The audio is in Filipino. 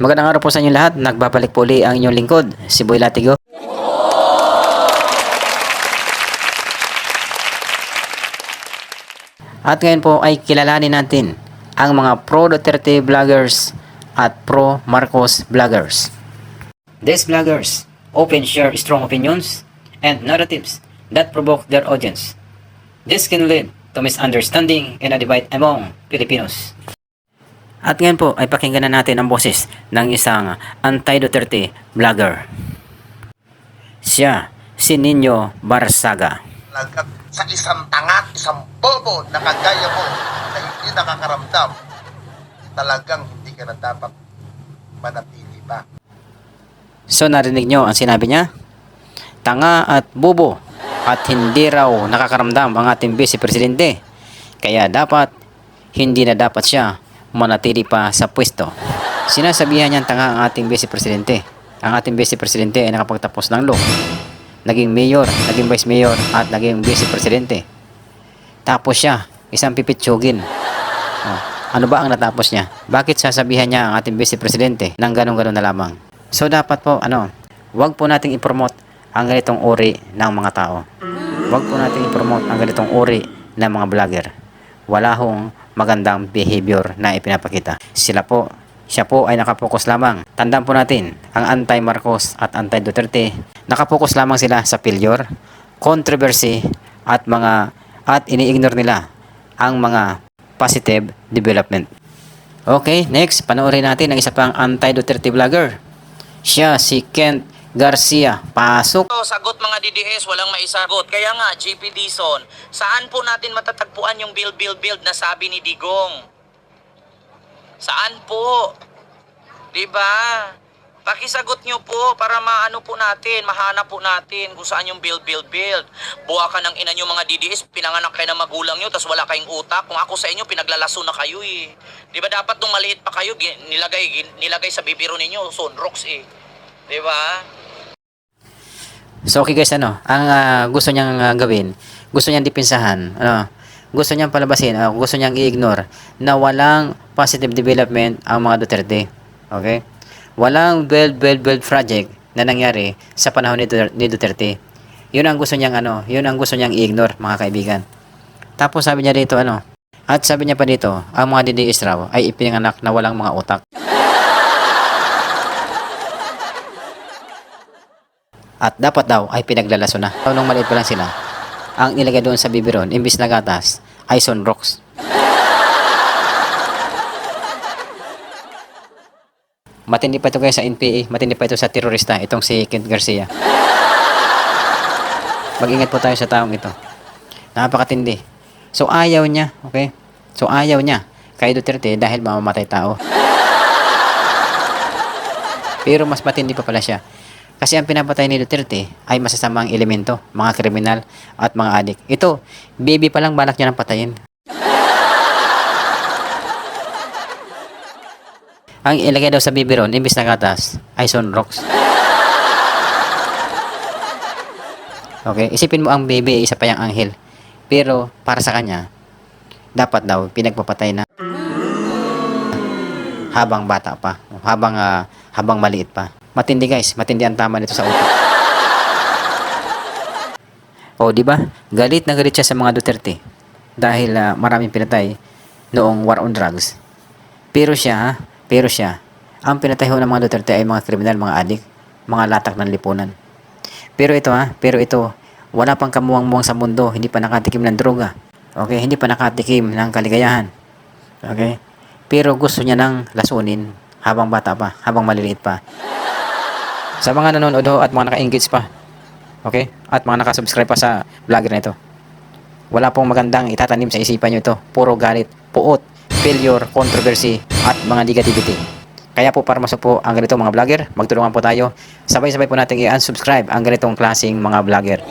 Magandang araw po sa inyo lahat. Nagbabalik po uli ang inyong lingkod, si Boy Latigo. At ngayon po ay kilalanin natin ang mga pro-Duterte vloggers at pro-Marcos vloggers. These vloggers often share strong opinions and narratives that provoke their audience. This can lead to misunderstanding and a divide among Filipinos. At ngayon po ay pakinggan na natin ang boses ng isang anti-Duterte vlogger. Siya, si Nino Barsaga. Sa isang tanga, isang bobo na kagaya mo na hindi nakakaramdam, talagang hindi ka na dapat manatili pa. So narinig nyo ang sinabi niya? Tanga at bobo at hindi raw nakakaramdam ang ating Vice Presidente. Kaya hindi na dapat siya manatili pa sa pwesto. Sinasabihan niyang tanga ang ating Vice Presidente. Ang ating Vice Presidente ay nakapagtapos ng law. Naging mayor, naging vice mayor at naging Vice Presidente. Tapos siya, isang pipitsugin. Ano ba ang natapos niya? Bakit sasabihan niya ang ating Vice Presidente ng ganun-ganun na lamang? So dapat po, wag po nating i-promote ang ganitong uri ng mga tao. Wag po nating i-promote ang ganitong uri ng mga vlogger. Wala hong magandang behavior na ipinapakita. Siya po ay nakapokus lamang. Tandaan po natin, ang anti-Marcos at anti-Duterte, nakapokus lamang sila sa failure, controversy, at ini-ignore nila ang mga positive development. Okay, next, panoorin natin ang isa pang anti-Duterte vlogger. Siya, si Kent Garcia. Pasok. Sagot mga DDS, walang maisagot. Kaya nga, JP Dizon, saan po natin matatagpuan yung build na sabi ni Digong? Saan po? Diba? Pakisagot nyo po para mahanap po natin kung saan yung build. Buha ka ng ina nyo mga DDS, pinanganak kayo ng magulang nyo, tas wala kayong utak. Kung ako sa inyo, pinaglalaso na kayo eh. Diba dapat nung maliit pa kayo, nilagay sa bibiro ninyo, sunrocks eh. Diba? So okay guys, ang gusto niyang gawin, gusto niyang dipensahan, gusto niyang palabasin, gusto niyang i-ignore na walang positive development ang mga Duterte. Okay? Walang build project na nangyari sa panahon ni Duterte. Yun ang gusto niyang i-ignore, mga kaibigan. Tapos sabi niya dito, at sabi niya pa dito, ang mga DDS raw ay ipinanganak na walang mga utak. At dapat daw ay pinaglalaso na. Nung maliit pa lang sila, ang nilagay doon sa biberon, imbis na gatas, ay sunrocks. Matindi pa ito guys sa NPA, matindi pa ito sa terorista, itong si Kent Garcia. Mag-ingat po tayo sa taong ito. Napakatindi. So ayaw niya, okay? So ayaw niya kay Duterte dahil mamamatay tao. Pero mas matindi pa pala siya. Kasi ang pinapatay ni Duterte ay masasamang elemento, mga kriminal at mga adik. Ito, baby pa lang balak niya ng patayin. Ang ilagay daw sa biberon, imbis na gatas, ay sunrocks. Okay, isipin mo ang baby, isa pa yung anghel. Pero para sa kanya, dapat daw pinagpapatay na habang bata pa, habang maliit pa. Matindi guys, matindi ang tama nito sa utak. O, di ba? Galit na galit siya sa mga Duterte dahil maraming pinatay noong war on drugs. Pero siya, ang pinatay ho ng mga Duterte ay mga kriminal, mga adik, mga latak ng lipunan. Pero ito, wala pang kamuwang-muwang sa mundo, hindi pa nakatikim ng droga. Okay, hindi pa nakatikim ng kaligayahan. Okay? Pero gusto niya nang lasunin habang bata pa, habang maliliit pa. Sa mga nanonood ho at mga naka-engage pa, okay? At mga naka-subscribe pa sa vlogger na ito, wala pong magandang itatanim sa isipan nyo ito. Puro galit, puot, failure, controversy, at mga negativity. Kaya po para masok po ang ganitong mga vlogger, magtulungan po tayo. Sabay-sabay po natin i-unsubscribe ang ganitong klaseng mga vlogger.